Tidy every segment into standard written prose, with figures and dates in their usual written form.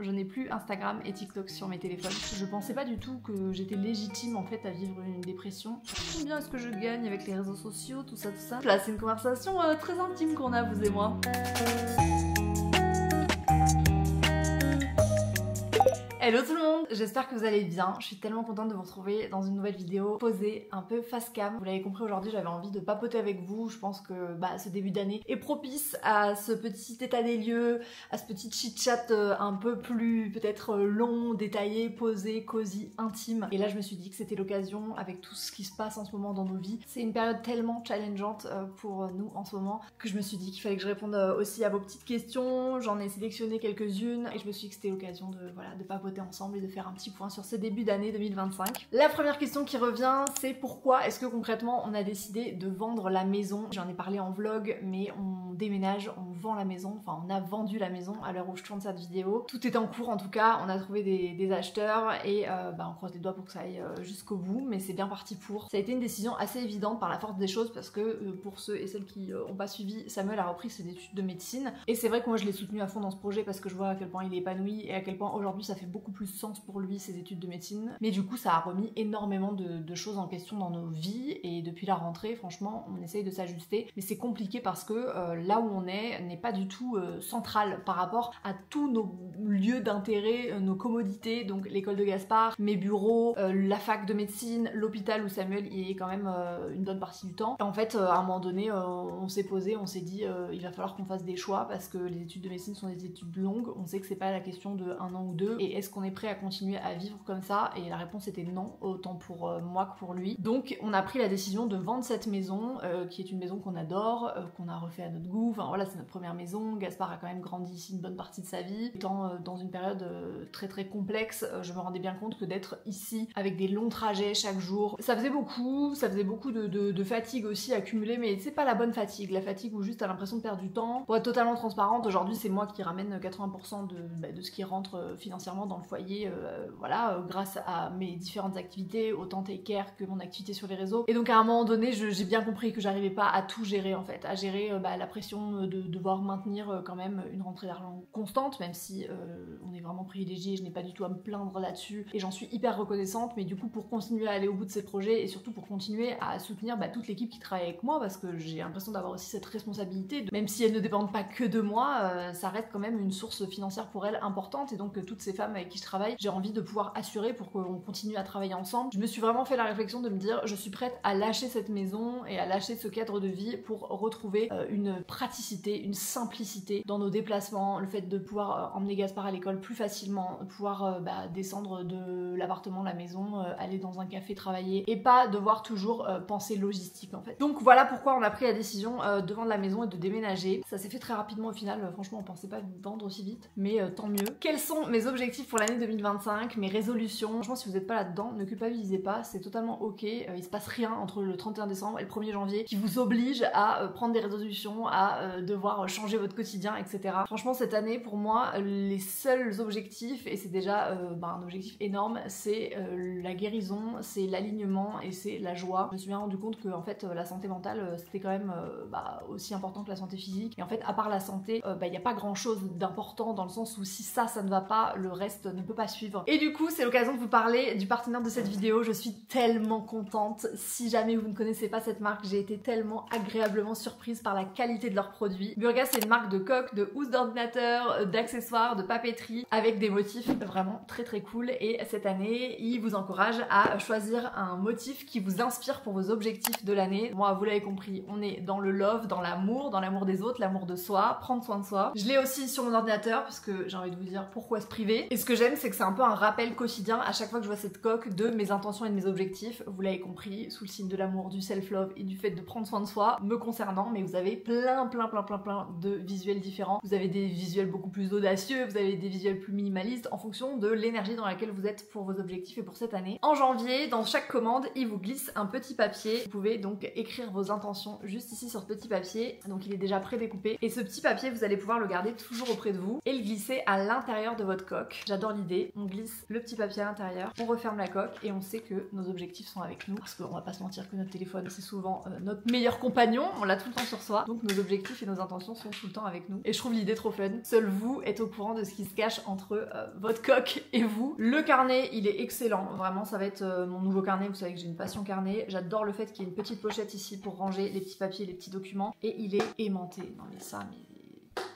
Je n'ai plus Instagram et TikTok sur mes téléphones. Je pensais pas du tout que j'étais légitime en fait à vivre une dépression. Combien est-ce que je gagne avec les réseaux sociaux, tout ça, tout ça. Là, c'est une conversation très intime qu'on a, vous et moi. Hello tout le monde, j'espère que vous allez bien. Je suis tellement contente de vous retrouver dans une nouvelle vidéo posée un peu face cam. Vous l'avez compris, aujourd'hui j'avais envie de papoter avec vous. Je pense que ce début d'année est propice à ce petit état des lieux, à ce petit chit-chat un peu plus peut-être long, détaillé, posé, cosy, intime. Et là je me suis dit que c'était l'occasion, avec tout ce qui se passe en ce moment dans nos vies. C'est une période tellement challengeante pour nous en ce moment que je me suis dit qu'il fallait que je réponde aussi à vos petites questions. J'en ai sélectionné quelques-unes et je me suis dit que c'était l'occasion de papoter ensemble et de faire un petit point sur ce début d'année 2025. La première question qui revient, c'est pourquoi est-ce que concrètement on a décidé de vendre la maison? J'en ai parlé en vlog, mais on déménage, on vend la maison, enfin on a vendu la maison à l'heure où je tourne cette vidéo. Tout est en cours en tout cas, on a trouvé des acheteurs et on croise les doigts pour que ça aille jusqu'au bout, mais c'est bien parti pour. Ça a été une décision assez évidente par la force des choses parce que pour ceux et celles qui n'ont pas suivi, Samuel a repris ses études de médecine et c'est vrai que moi je l'ai soutenu à fond dans ce projet parce que je vois à quel point il est épanoui et à quel point aujourd'hui ça fait beaucoup plus sens pour lui ses études de médecine, mais du coup ça a remis énormément de choses en question dans nos vies et depuis la rentrée franchement on essaye de s'ajuster, mais c'est compliqué parce que là où on est n'est pas du tout central par rapport à tous nos lieux d'intérêt, nos commodités, donc l'école de Gaspard, mes bureaux, la fac de médecine, l'hôpital où Samuel y est quand même une bonne partie du temps. Et en fait à un moment donné on s'est posé, on s'est dit il va falloir qu'on fasse des choix parce que les études de médecine sont des études longues, on sait que c'est pas la question de 1 an ou 2 et est-ce qu'on est prêt à continuer à vivre comme ça? Et la réponse était non, autant pour moi que pour lui. Donc on a pris la décision de vendre cette maison qui est une maison qu'on adore, qu'on a refait à notre goût, enfin voilà c'est notre première maison. Gaspard a quand même grandi ici une bonne partie de sa vie. Étant dans une période très très complexe, je me rendais bien compte que d'être ici avec des longs trajets chaque jour, ça faisait beaucoup de fatigue aussi accumulée, mais c'est pas la bonne fatigue, la fatigue où juste t'as l'impression de perdre du temps. Pour être totalement transparente, aujourd'hui c'est moi qui ramène 80% de ce qui rentre financièrement dans le foyer, grâce à mes différentes activités, autant take care que mon activité sur les réseaux. Et donc à un moment donné, j'ai bien compris que j'arrivais pas à tout gérer en fait, à gérer la pression de devoir maintenir quand même une rentrée d'argent constante, même si on est vraiment privilégié, je n'ai pas du tout à me plaindre là-dessus et j'en suis hyper reconnaissante, mais du coup pour continuer à aller au bout de ces projets et surtout pour continuer à soutenir toute l'équipe qui travaille avec moi, parce que j'ai l'impression d'avoir aussi cette responsabilité, même si elles ne dépendent pas que de moi, ça reste quand même une source financière pour elles importante, et donc toutes ces femmes avec qui je travaille, j'ai envie de pouvoir assurer pour qu'on continue à travailler ensemble. Je me suis vraiment fait la réflexion de me dire je suis prête à lâcher cette maison et à lâcher ce cadre de vie pour retrouver une praticité, une simplicité dans nos déplacements, le fait de pouvoir emmener Gaspard à l'école plus facilement, pouvoir descendre de l'appartement, la maison, aller dans un café travailler et pas devoir toujours penser logistique en fait. Donc voilà pourquoi on a pris la décision de vendre la maison et de déménager. Ça s'est fait très rapidement au final, franchement on pensait pas vendre aussi vite, mais tant mieux. Quels sont mes objectifs pour l'année 2025, mes résolutions? Franchement si vous n'êtes pas là-dedans, ne culpabilisez pas, c'est totalement ok, il se passe rien entre le 31 décembre et le 1er janvier qui vous oblige à prendre des résolutions, à devoir changer votre quotidien, etc. Franchement cette année pour moi les seuls objectifs, et c'est déjà un objectif énorme, c'est la guérison, c'est l'alignement et c'est la joie. Je me suis bien rendu compte que en fait la santé mentale c'était quand même aussi important que la santé physique, et en fait à part la santé il n'y a pas grand chose d'important dans le sens où si ça ne va pas, le reste ne peut pas suivre. Et du coup c'est l'occasion de vous parler du partenaire de cette vidéo. Je suis tellement contente. Si jamais vous ne connaissez pas cette marque, j'ai été tellement agréablement surprise par la qualité de leurs produits. Burga c'est une marque de coques, de housses d'ordinateur, d'accessoires, de papeterie avec des motifs vraiment très très cool, et cette année ils vous encouragent à choisir un motif qui vous inspire pour vos objectifs de l'année. Moi vous l'avez compris, on est dans le love, dans l'amour des autres, l'amour de soi, prendre soin de soi. Je l'ai aussi sur mon ordinateur parce que j'ai envie de vous dire pourquoi se priver, et ce que j'aime c'est que c'est un peu un rappel quotidien à chaque fois que je vois cette coque de mes intentions et de mes objectifs. Vous l'avez compris, sous le signe de l'amour, du self-love et du fait de prendre soin de soi me concernant, mais vous avez plein de visuels différents. Vous avez des visuels beaucoup plus audacieux, vous avez des visuels plus minimalistes en fonction de l'énergie dans laquelle vous êtes pour vos objectifs et pour cette année. En janvier, dans chaque commande, il vous glisse un petit papier. Vous pouvez donc écrire vos intentions juste ici sur ce petit papier, donc il est déjà pré-découpé, et ce petit papier vous allez pouvoir le garder toujours auprès de vous et le glisser à l'intérieur de votre coque. J'adore l'idée, on glisse le petit papier à l'intérieur, on referme la coque et on sait que nos objectifs sont avec nous, parce qu'on va pas se mentir que notre téléphone c'est souvent notre meilleur compagnon, on l'a tout le temps sur soi, donc nos objectifs et nos intentions enfants sont tout le temps avec nous. Et je trouve l'idée trop fun. Seul vous êtes au courant de ce qui se cache entre votre coque et vous. Le carnet, il est excellent. Vraiment, ça va être mon nouveau carnet. Vous savez que j'ai une passion carnet. J'adore le fait qu'il y ait une petite pochette ici pour ranger les petits papiers, les petits documents. Et il est aimanté. Non mais ça, mais...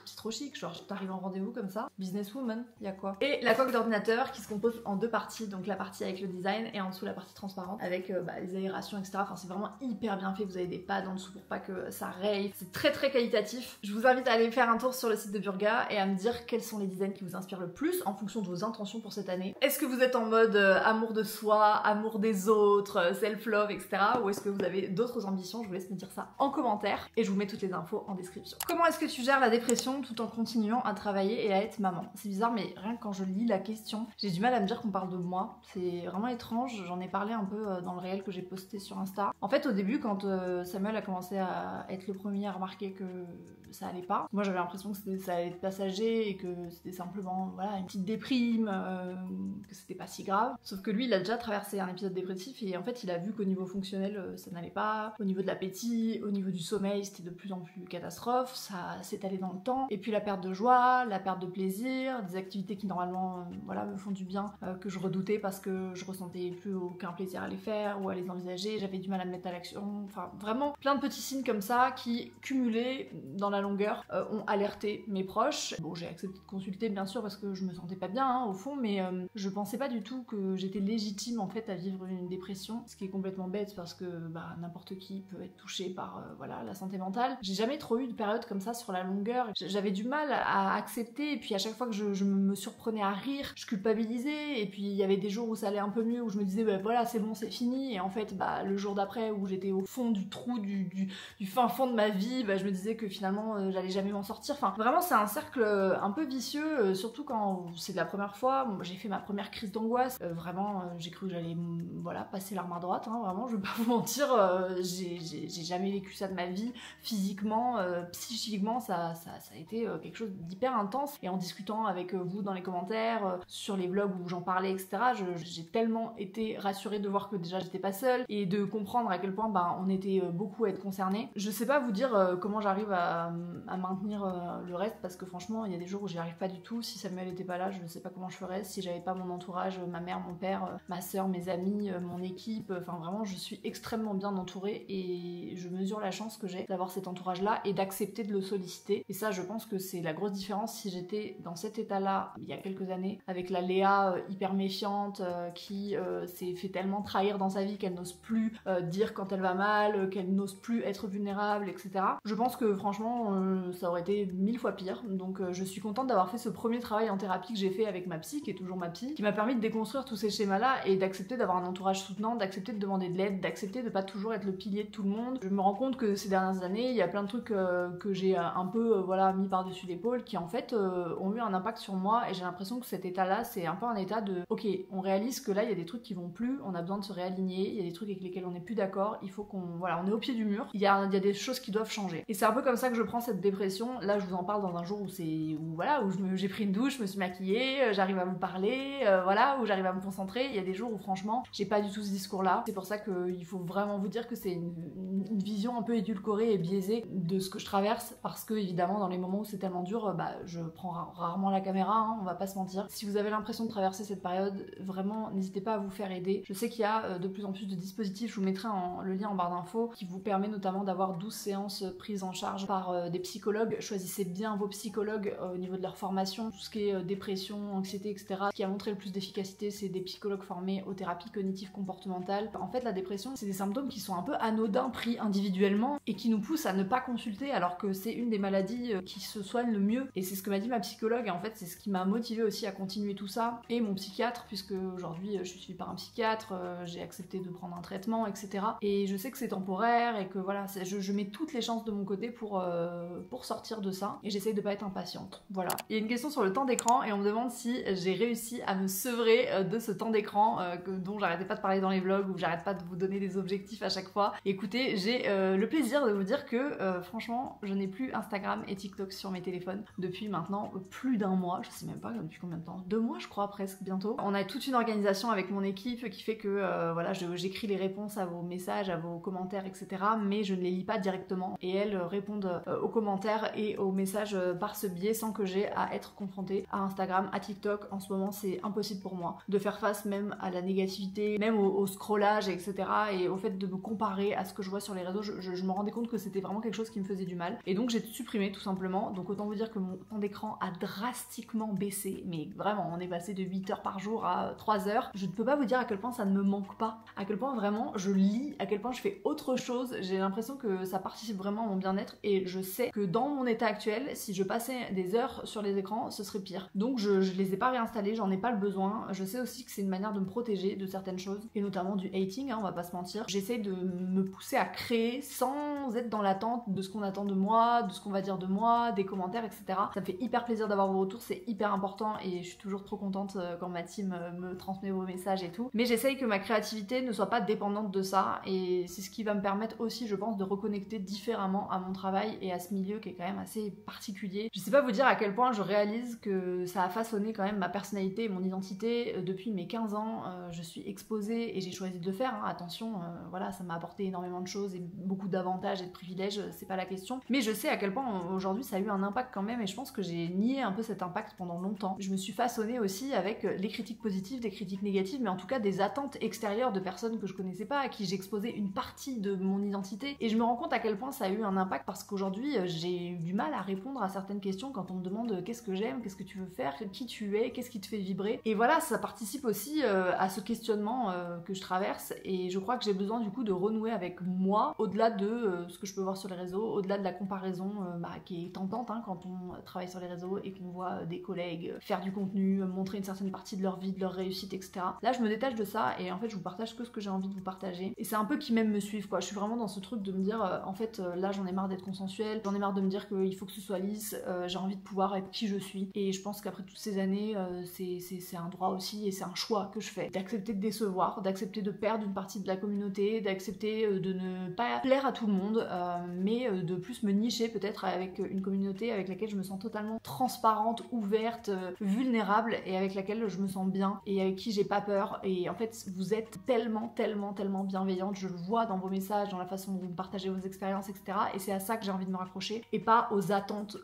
c'est trop chic, genre t'arrives en rendez-vous comme ça, businesswoman, y a quoi. Et la coque d'ordinateur qui se compose en 2 parties, donc la partie avec le design et en dessous la partie transparente avec les aérations, etc. Enfin c'est vraiment hyper bien fait, vous avez des pads en dessous pour pas que ça raye, c'est très très qualitatif. Je vous invite à aller faire un tour sur le site de Burga et à me dire quels sont les designs qui vous inspirent le plus en fonction de vos intentions pour cette année. Est-ce que vous êtes en mode amour de soi, amour des autres, self-love, etc. ou est-ce que vous avez d'autres ambitions? Je vous laisse me dire ça en commentaire et je vous mets toutes les infos en description. Comment est-ce que tu gères la dépression tout en continuant à travailler et à être maman? C'est bizarre mais rien que quand je lis la question, j'ai du mal à me dire qu'on parle de moi. C'est vraiment étrange, j'en ai parlé un peu dans le réel que j'ai posté sur Insta. En fait au début quand Samuel a commencé à être le premier à remarquer que ça allait pas, moi j'avais l'impression que ça allait être passager et que c'était simplement voilà, une petite déprime, que c'était pas si grave. Sauf que lui il a déjà traversé un épisode dépressif et en fait il a vu qu'au niveau fonctionnel ça n'allait pas, au niveau de l'appétit, au niveau du sommeil c'était de plus en plus catastrophe, ça s'étalait dans le temps. Et puis la perte de joie, la perte de plaisir, des activités qui normalement voilà, me font du bien, que je redoutais parce que je ressentais plus aucun plaisir à les faire ou à les envisager, j'avais du mal à me mettre à l'action, enfin vraiment plein de petits signes comme ça qui, cumulés dans la longueur, ont alerté mes proches. Bon j'ai accepté de consulter bien sûr parce que je me sentais pas bien hein, au fond, mais je pensais pas du tout que j'étais légitime en fait à vivre une dépression, ce qui est complètement bête parce que bah, n'importe qui peut être touché par voilà, la santé mentale. J'ai jamais trop eu de période comme ça sur la longueur, j'avais du mal à accepter et puis à chaque fois que je me surprenais à rire, je culpabilisais et puis il y avait des jours où ça allait un peu mieux, où je me disais bah voilà c'est bon c'est fini et en fait bah le jour d'après où j'étais au fond du trou du fin fond de ma vie, bah je me disais que finalement j'allais jamais m'en sortir. Enfin vraiment c'est un cercle un peu vicieux, surtout quand c'est de la première fois. J'ai fait ma première crise d'angoisse, vraiment j'ai cru que j'allais voilà passer l'arme à droite, hein, vraiment je vais pas vous mentir, j'ai jamais vécu ça de ma vie, physiquement, psychiquement ça a été quelque chose d'hyper intense. Et en discutant avec vous dans les commentaires, sur les vlogs où j'en parlais, etc., j'ai tellement été rassurée de voir que déjà j'étais pas seule et de comprendre à quel point bah, on était beaucoup à être concernés. Je sais pas vous dire comment j'arrive à maintenir le reste parce que franchement il y a des jours où j'y arrive pas du tout. Si Samuel était pas là je sais pas comment je ferais, si j'avais pas mon entourage, ma mère, mon père, ma soeur, mes amis, mon équipe, enfin vraiment je suis extrêmement bien entourée et je mesure la chance que j'ai d'avoir cet entourage là et d'accepter de le solliciter. Et ça je pense que c'est la grosse différence si j'étais dans cet état-là il y a quelques années, avec la Léa hyper méfiante qui s'est fait tellement trahir dans sa vie qu'elle n'ose plus dire quand elle va mal, qu'elle n'ose plus être vulnérable, etc. Je pense que franchement ça aurait été 1000 fois pire. Donc je suis contente d'avoir fait ce premier travail en thérapie que j'ai fait avec ma psy, qui est toujours ma psy, qui m'a permis de déconstruire tous ces schémas-là et d'accepter d'avoir un entourage soutenant, d'accepter de demander de l'aide, d'accepter de pas toujours être le pilier de tout le monde. Je me rends compte que ces dernières années, il y a plein de trucs que j'ai un peu voilà, mis par-dessus l'épaule qui en fait ont eu un impact sur moi et j'ai l'impression que cet état-là c'est un peu un état de ok, on réalise que là il y a des trucs qui vont plus, on a besoin de se réaligner, il y a des trucs avec lesquels on n'est plus d'accord, il faut qu'on voilà, on est au pied du mur, il y a des choses qui doivent changer. Et c'est un peu comme ça que je prends cette dépression. Là je vous en parle dans un jour où j'ai pris une douche, je me suis maquillée, j'arrive à vous parler, voilà, où j'arrive à me concentrer. Il y a des jours où franchement j'ai pas du tout ce discours-là. C'est pour ça qu'il faut vraiment vous dire que c'est une vision un peu édulcorée et biaisée de ce que je traverse, parce que évidemment dans les moments où c'est tellement dur, bah je prends rarement la caméra, hein, on va pas se mentir. Si vous avez l'impression de traverser cette période, vraiment n'hésitez pas à vous faire aider. Je sais qu'il y a de plus en plus de dispositifs, je vous mettrai le lien en barre d'infos, qui vous permet notamment d'avoir 12 séances prises en charge par des psychologues. Choisissez bien vos psychologues au niveau de leur formation, tout ce qui est dépression, anxiété, etc. Ce qui a montré le plus d'efficacité, c'est des psychologues formés aux thérapies cognitives comportementales. En fait, la dépression, c'est des symptômes qui sont un peu anodins pris individuellement et qui nous poussent à ne pas consulter alors que c'est une des maladies qui se soigne le mieux. Et c'est ce que m'a dit ma psychologue et en fait c'est ce qui m'a motivée aussi à continuer tout ça. Et mon psychiatre, puisque aujourd'hui je suis suivie par un psychiatre, j'ai accepté de prendre un traitement, etc. Et je sais que c'est temporaire et que voilà, je mets toutes les chances de mon côté pour sortir de ça et j'essaye de pas être impatiente. Voilà. Il y a une question sur le temps d'écran et on me demande si j'ai réussi à me sevrer de ce temps d'écran dont j'arrêtais pas de parler dans les vlogs, où j'arrête pas de vous donner des objectifs à chaque fois. Écoutez, j'ai le plaisir de vous dire que franchement je n'ai plus Instagram et TikTok TikTok sur mes téléphones depuis maintenant plus d'un mois, je sais même pas depuis combien de temps, 2 mois je crois presque bientôt. On a toute une organisation avec mon équipe qui fait que voilà, j'écris les réponses à vos messages, à vos commentaires, etc. mais je ne les lis pas directement et elles répondent aux commentaires et aux messages par ce biais sans que j'ai à être confrontée à Instagram, à TikTok. En ce moment c'est impossible pour moi de faire face même à la négativité, même au scrollage, etc. et au fait de me comparer à ce que je vois sur les réseaux. Je me rendais compte que c'était vraiment quelque chose qui me faisait du mal et donc j'ai supprimé tout simplement. Donc autant vous dire que mon temps d'écran a drastiquement baissé, mais vraiment on est passé de 8 heures par jour à 3 heures. Je ne peux pas vous dire à quel point ça ne me manque pas, à quel point vraiment je lis, à quel point je fais autre chose. J'ai l'impression que ça participe vraiment à mon bien-être et je sais que dans mon état actuel, si je passais des heures sur les écrans, ce serait pire. Donc je les ai pas réinstallés, j'en ai pas le besoin. Je sais aussi que c'est une manière de me protéger de certaines choses et notamment du hating, hein, on va pas se mentir. J'essaie de me pousser à créer sans être dans l'attente de ce qu'on attend de moi, de ce qu'on va dire de moi, des commentaires, etc. Ça me fait hyper plaisir d'avoir vos retours, c'est hyper important et je suis toujours trop contente quand ma team me transmet vos messages et tout. Mais j'essaye que ma créativité ne soit pas dépendante de ça et c'est ce qui va me permettre aussi, je pense, de reconnecter différemment à mon travail et à ce milieu qui est quand même assez particulier. Je sais pas vous dire à quel point je réalise que ça a façonné quand même ma personnalité et mon identité depuis mes 15 ans. Je suis exposée et j'ai choisi de le faire, hein. Attention, voilà, ça m'a apporté énormément de choses et beaucoup d'avantages et de privilèges, c'est pas la question. Mais je sais à quel point aujourd'hui ça a eu un impact quand même et je pense que j'ai nié un peu cet impact pendant longtemps. Je me suis façonnée aussi avec les critiques positives, des critiques négatives, mais en tout cas des attentes extérieures de personnes que je connaissais pas, à qui j'exposais une partie de mon identité. Et je me rends compte à quel point ça a eu un impact parce qu'aujourd'hui j'ai eu du mal à répondre à certaines questions quand on me demande qu'est-ce que j'aime, qu'est-ce que tu veux faire, qui tu es, qu'est-ce qui te fait vibrer. Et voilà, ça participe aussi à ce questionnement que je traverse et je crois que j'ai besoin du coup de renouer avec moi au-delà de ce que je peux voir sur les réseaux, au-delà de la comparaison qui est tentante hein, quand on travaille sur les réseaux et qu'on voit des collègues faire du contenu, montrer une certaine partie de leur vie, de leur réussite, etc. Là je me détache de ça et en fait je vous partage que ce que j'ai envie de vous partager et c'est un peu qui même me suivent quoi. Je suis vraiment dans ce truc de me dire en fait là j'en ai marre d'être consensuelle, j'en ai marre de me dire qu'il faut que ce soit lisse, j'ai envie de pouvoir être qui je suis et je pense qu'après toutes ces années c'est un droit aussi et c'est un choix que je fais d'accepter de décevoir, d'accepter de perdre une partie de la communauté, d'accepter de ne pas plaire à tout le monde mais de plus me nicher peut-être avec une communauté avec laquelle je me sens totalement transparente, ouverte, vulnérable et avec laquelle je me sens bien et avec qui j'ai pas peur et en fait vous êtes tellement bienveillante, je le vois dans vos messages, dans la façon dont vous partagez vos expériences, etc. et c'est à ça que j'ai envie de me raccrocher et pas aux attentes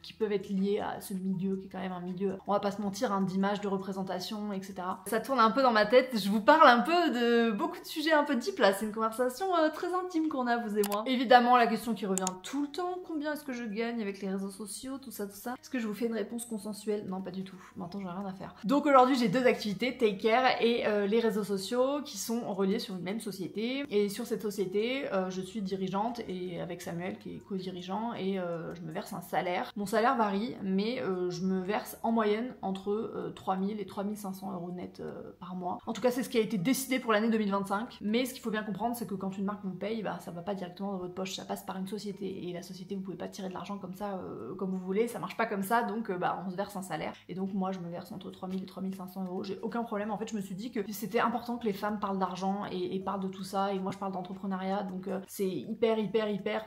qui peuvent être liées à ce milieu qui est quand même un milieu, on va pas se mentir, hein, d'image, de représentation, etc. Ça tourne un peu dans ma tête, je vous parle un peu de beaucoup de sujets un peu deep là, c'est une conversation très intime qu'on a vous et moi. Évidemment la question qui revient tout le temps, combien est-ce que je gagne avec les réseaux sociaux, tout ça. Est-ce que je vous fais une réponse consensuelle? Non pas du tout, maintenant j'en ai rien à faire. Donc aujourd'hui j'ai deux activités, Take Care et les réseaux sociaux qui sont reliés sur une même société et sur cette société je suis dirigeante et avec Samuel qui est co-dirigeant et je me verse un salaire. Mon salaire varie mais je me verse en moyenne entre 3000 et 3500 euros net par mois. En tout cas c'est ce qui a été décidé pour l'année 2025 mais ce qu'il faut bien comprendre c'est que quand une marque vous paye, bah, ça va pas directement dans votre poche, ça passe par une société et la société vous pouvez pas tirer de l'argent comme ça comme vous voulez, ça marche pas comme ça donc bah, on se verse un salaire et donc moi je me verse entre 3000 et 3500 euros, j'ai aucun problème. En fait je me suis dit que c'était important que les femmes parlent d'argent et parlent de tout ça et moi je parle d'entrepreneuriat donc c'est hyper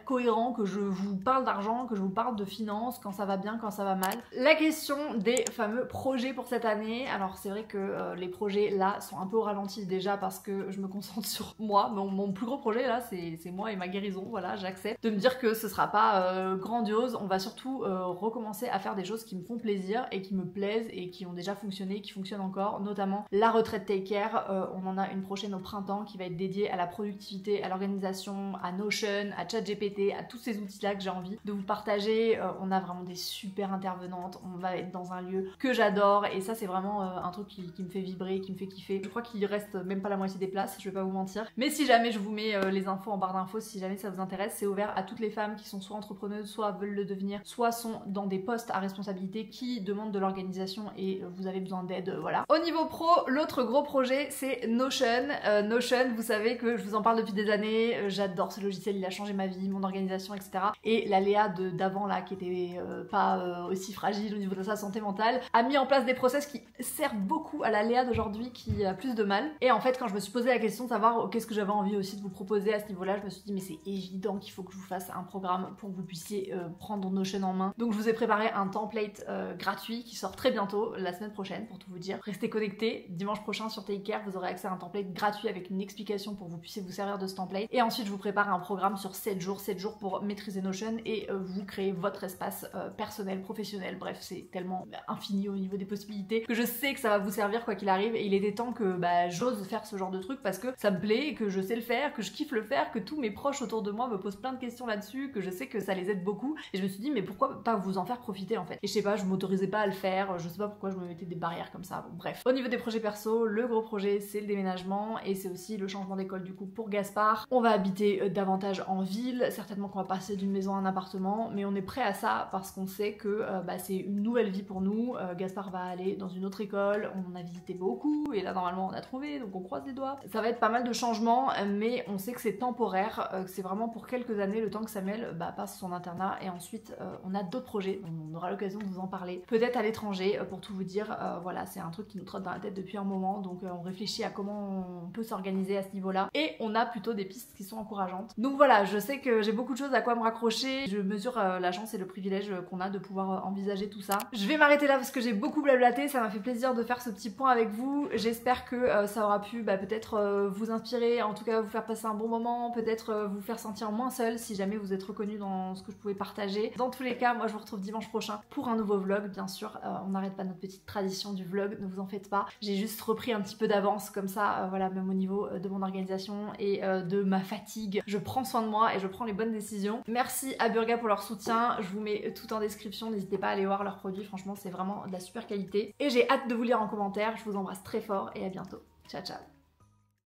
cohérent que je vous parle d'argent, que je vous parle de finances, quand ça va bien, quand ça va mal. La question des fameux projets pour cette année, alors c'est vrai que les projets là sont un peu au ralenti déjà parce que je me concentre sur moi, mon plus gros projet là c'est moi et ma guérison, voilà j'accepte de me dire que ce sera pas grandiose, on va surtout recommencer à faire des choses qui me font plaisir et qui me plaisent et qui ont déjà fonctionné, qui fonctionnent encore, notamment la retraite Take Care, on en a une prochaine au printemps qui va être dédiée à la productivité, à l'organisation, à Notion, à ChatGPT, à tous ces outils là que j'ai envie de vous partager. On a vraiment des super intervenantes, on va être dans un lieu que j'adore et ça c'est vraiment un truc qui me fait vibrer, qui me fait kiffer. Je crois qu'il reste même pas la moitié des places, je vais pas vous mentir, mais si jamais je vous mets les infos en barre d'infos, si jamais ça vous intéresse, c'est ouvert à toutes les femmes qui sont soit entrepreneuses, soit veulent le devenir, soit sont dans des postes à responsabilité qui demandent de l'organisation et vous avez besoin d'aide, voilà. Au niveau pro, l'autre gros projet c'est Notion. Notion, vous savez que je vous en parle depuis des années, j'adore ce logiciel, il a changé ma vie, mon organisation, etc. Et la Léa d'avant là, qui était pas aussi fragile au niveau de sa santé mentale, a mis en place des process qui servent beaucoup à la Léa d'aujourd'hui qui a plus de mal. Et en fait, quand je me suis posé la question de savoir qu'est-ce que j'avais envie aussi de vous proposer à ce niveau-là, je me suis dit mais c'est évident qu'il faut que je vous fasse un programme pour que vous puissiez prendre Notion en main. Donc je vous ai préparé un template gratuit qui sort très bientôt, la semaine prochaine pour tout vous dire. Restez connectés, dimanche prochain sur Take Care, vous aurez accès à un template gratuit avec une explication pour que vous puissiez vous servir de ce template. Et ensuite je vous prépare un programme sur 7 jours pour maîtriser Notion et vous créer votre espace personnel, professionnel. Bref, c'est tellement infini au niveau des possibilités que je sais que ça va vous servir quoi qu'il arrive, et il était temps que j'ose faire ce genre de truc parce que ça me plaît, que je sais le faire, que je kiffe le faire, que tous mes proches autour de moi me posent plein de questions là-dessus, que je sais que ça les aide beaucoup, et je me suis dit mais pourquoi pas vous en faire profiter en fait. Et je sais pas, je m'autorisais pas à le faire, je sais pas pourquoi je me mettais des barrières comme ça. Bon, bref. Au niveau des projets perso, le gros projet c'est le déménagement et c'est aussi le changement d'école du coup pour Gaspard. On va habiter davantage en ville, certainement qu'on va passer d'une maison à un appartement, mais on est prêt à ça parce qu'on sait que c'est une nouvelle vie pour nous. Gaspard va aller dans une autre école, on en a visité beaucoup et là normalement on a trouvé, donc on croise les doigts. Ça va être pas mal de changements, mais on sait que c'est temporaire, que c'est vraiment pour quelques années, le temps que Samuel passe son internat, et ensuite on a d'autres projets, on aura l'occasion de vous en parler, peut-être à l'étranger, pour tout vous dire. Voilà, c'est un truc qui nous trotte dans la tête depuis un moment, donc on réfléchit à comment on peut s'organiser à ce niveau-là, et on a plutôt des pistes qui sont encourageantes. Donc voilà, je sais que j'ai beaucoup de choses à quoi me raccrocher, je mesure la chance et le privilège qu'on a de pouvoir envisager tout ça. Je vais m'arrêter là parce que j'ai beaucoup blablaté, ça m'a fait plaisir de faire ce petit point avec vous. J'espère que ça aura pu peut-être vous inspirer, en tout cas vous faire passer un bon moment, peut-être vous faire sentir moins seul si jamais vous êtes reconnu dans ce que je pouvais partager. Dans tous les cas, moi je vous retrouve dimanche prochain pour un nouveau vlog, bien sûr. On n'arrête pas notre petite tradition du vlog, ne vous en faites pas. J'ai juste repris un petit peu d'avance comme ça, voilà, même au niveau de mon organisation et de ma fatigue. Je prends soin de moi et je prends les bonnes décisions. Merci à Burga pour leur soutien, je vous mets tout en description, n'hésitez pas à aller voir leurs produits, franchement c'est vraiment de la super qualité. Et j'ai hâte de vous lire en commentaire, je vous embrasse très fort et à bientôt. Ciao ciao.